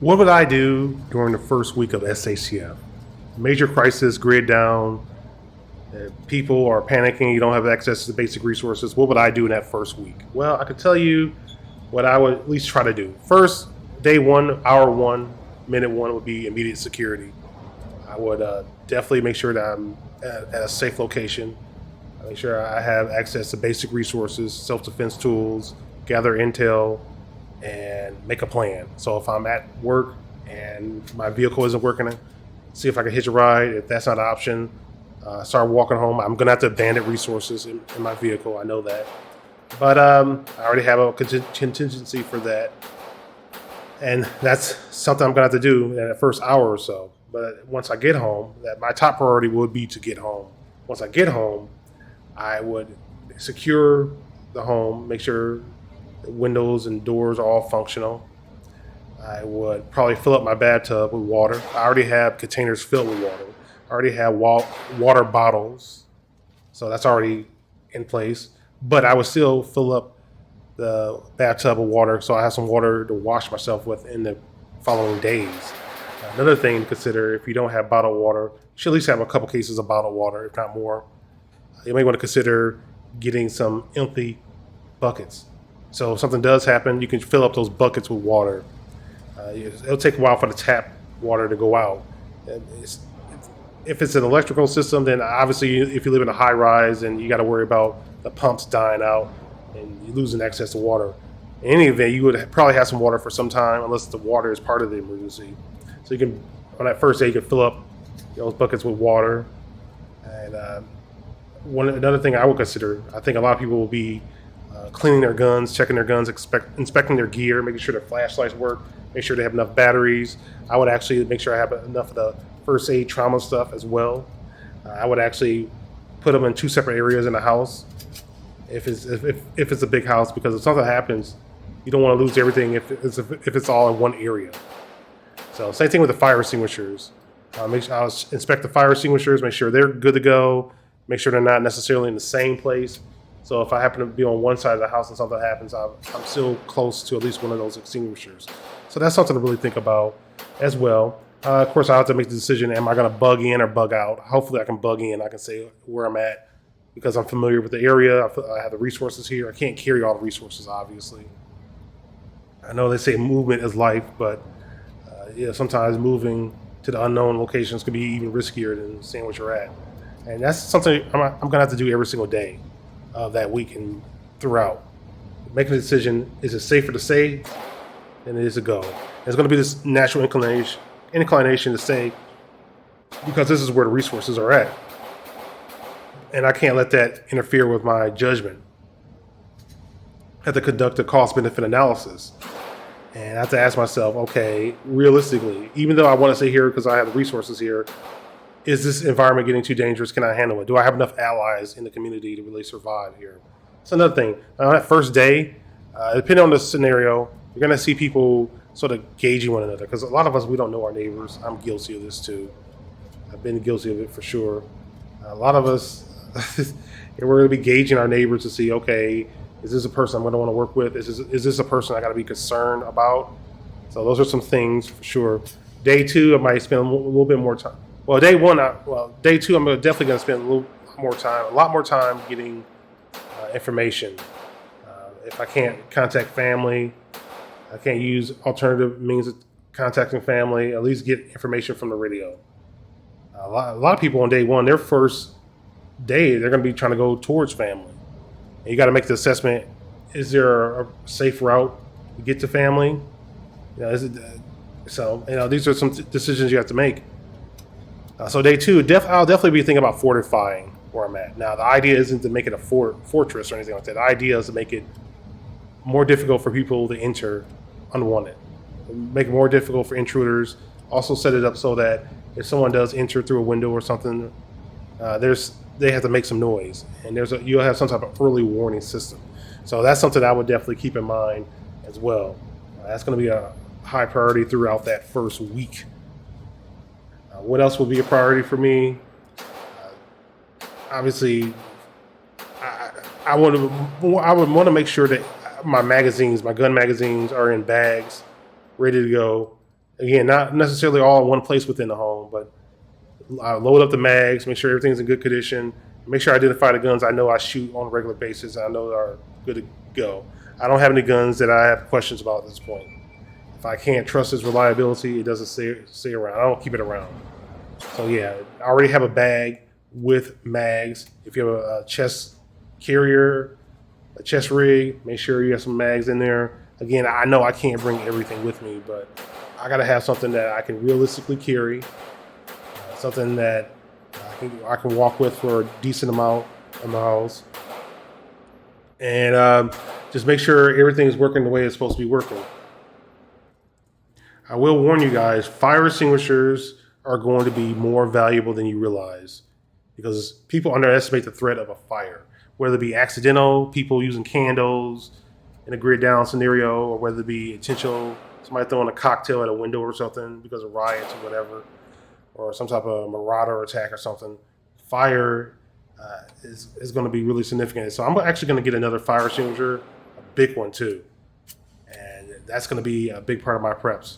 What would I do during the first week of SHTF? Major crisis, grid down, people are panicking, you don't have access to basic resources. What would I do in that first week? Well, I could tell you what I would at least try to do. First, day one, hour one, minute one would be immediate security. I would definitely make sure that I'm at a safe location. Make sure I have access to basic resources, self-defense tools, gather intel, and make a plan. So if I'm at work and my vehicle isn't working, see if I can hitch a ride. If that's not an option, start walking home. I'm gonna have to abandon resources in my vehicle. I know that, but I already have a contingency for that, and that's something I'm gonna have to do in the first hour or so. But once I get home, that my top priority would be to get home. Once I get home, I would secure the home, make sure the windows and doors are all functional. I would probably fill up my bathtub with water. I already have containers filled with water. I already have water bottles, so that's already in place. But I would still fill up the bathtub with water, so I have some water to wash myself with in the following days. Another thing to consider, if you don't have bottled water, you should at least have a couple cases of bottled water, if not more. You may want to consider getting some empty buckets. So if something does happen, you can fill up those buckets with water. It'll take a while for the tap water to go out. If it's an electrical system, then obviously if you live in a high rise, then you got to worry about the pumps dying out and you losing access to water. In any event, you would probably have some water for some time, unless the water is part of the emergency. So you can, on that first day, you can fill up those buckets with water. And another thing I would consider, I think a lot of people will be cleaning their guns, checking their guns, inspecting their gear, making sure their flashlights work, make sure they have enough batteries. I would actually make sure I have enough of the first aid trauma stuff as well. I would actually put them in two separate areas in the house if it's a big house, because if something happens, you don't want to lose everything if it's all in one area. So same thing with the fire extinguishers. I'll inspect the fire extinguishers, make sure they're good to go, make sure they're not necessarily in the same place. So if I happen to be on one side of the house and something happens, I'm still close to at least one of those extinguishers. So that's something to really think about as well. Of course, I have to make the decision, am I going to bug in or bug out? Hopefully I can bug in. I can say where I'm at because I'm familiar with the area. I have the resources here. I can't carry all the resources, obviously. I know they say movement is life, but sometimes moving to the unknown locations could be even riskier than seeing what you're at. And that's something I'm going to have to do every single day of that week and throughout. Making a decision, is it safer to stay than it is to go? There's going to be this natural inclination to stay because this is where the resources are at. And I can't let that interfere with my judgment. I have to conduct a cost-benefit analysis. And I have to ask myself, okay, realistically, even though I want to stay here because I have the resources here, is this environment getting too dangerous? Can I handle it? Do I have enough allies in the community to really survive here? That's another thing. On that first day, depending on the scenario, you're going to see people sort of gauging one another, because a lot of us, we don't know our neighbors. I'm guilty of this too. I've been guilty of it for sure. A lot of us, we're going to be gauging our neighbors to see, okay, is this a person I'm going to want to work with? Is this a person I got to be concerned about? So those are some things for sure. Day two, I might spend a little bit more time. Well, day two, I'm definitely going to spend a lot more time getting information. If I can't contact family, I can't use alternative means of contacting family, at least get information from the radio. A lot of people on day one, their first day, they're going to be trying to go towards family. And you got to make the assessment, is there a safe route to get to family? These are some decisions you have to make. So day two, I'll definitely be thinking about fortifying where I'm at. Now, the idea isn't to make it a fortress or anything like that. The idea is to make it more difficult for people to enter unwanted. Make it more difficult for intruders. Also set it up so that if someone does enter through a window or something, they have to make some noise. And you'll have some type of early warning system. So that's something I would definitely keep in mind as well. That's going to be a high priority throughout that first week. What else will be a priority for me? Obviously, I would want to make sure that my gun magazines are in bags, ready to go. Again, not necessarily all in one place within the home, but load up the mags, make sure everything's in good condition, make sure I identify the guns I know I shoot on a regular basis and I know are good to go. I don't have any guns that I have questions about at this point. If I can't trust its reliability, it doesn't stay around. I don't keep it around. So yeah, I already have a bag with mags. If you have a chest carrier, a chest rig, make sure you have some mags in there. Again, I know I can't bring everything with me, but I gotta have something that I can realistically carry, something that I can walk with for a decent amount of miles, and just make sure everything is working the way it's supposed to be working. I will warn you guys, fire extinguishers are going to be more valuable than you realize because people underestimate the threat of a fire, whether it be accidental, people using candles in a grid down scenario, or whether it be intentional, somebody throwing a cocktail at a window or something because of riots or whatever, or some type of marauder attack or something. Fire is going to be really significant. So I'm actually going to get another fire extinguisher, a big one too. And that's going to be a big part of my preps.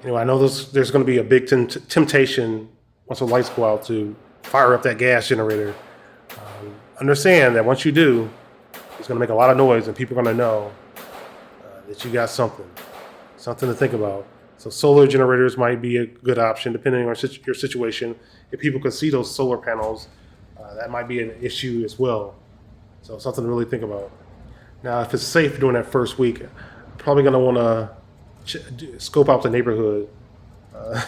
Anyway, I know there's going to be a big temptation once the lights go out to fire up that gas generator. Understand that once you do, it's going to make a lot of noise and people are going to know that you got something to think about. So solar generators might be a good option depending on your situation. If people can see those solar panels, that might be an issue as well. So something to really think about. Now, if it's safe during that first week, I'm probably going to want to scope out the neighborhood.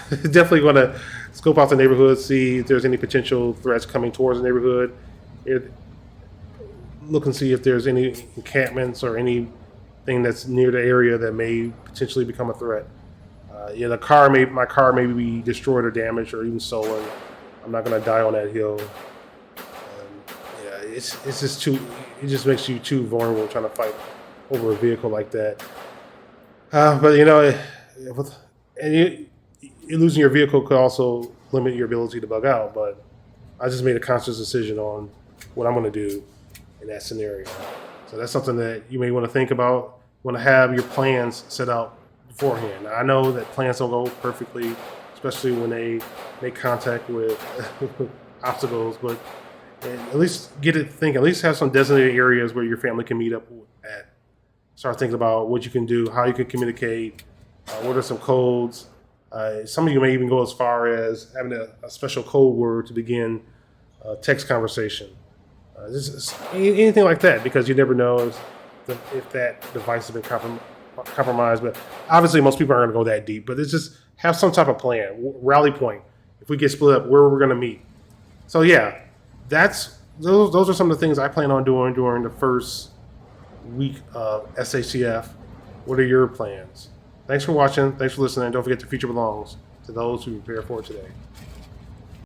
Definitely going to scope out the neighborhood, see if there's any potential threats coming towards the neighborhood. Look and see if there's any encampments or anything that's near the area that may potentially become a threat. My car may be destroyed or damaged or even stolen. I'm not going to die on that hill. It's just too. It just makes you too vulnerable trying to fight over a vehicle like that. But losing your vehicle could also limit your ability to bug out. But I just made a conscious decision on what I'm going to do in that scenario. So that's something that you may want to think about. Want to have your plans set out beforehand. Now, I know that plans don't go perfectly, especially when they make contact with obstacles. But at least at least have some designated areas where your family can meet up at. Start thinking about what you can do, how you can communicate, what are some codes. Some of you may even go as far as having a special code word to begin a text conversation. Anything like that, because you never know if that device has been compromised. But obviously, most people aren't going to go that deep. But it's just have some type of plan, rally point. If we get split up, where we're going to meet. So yeah, those are some of the things I plan on doing during the first week of SHTF. What are your plans? Thanks for watching. Thanks for listening. Don't forget the future belongs to those who prepare for it today.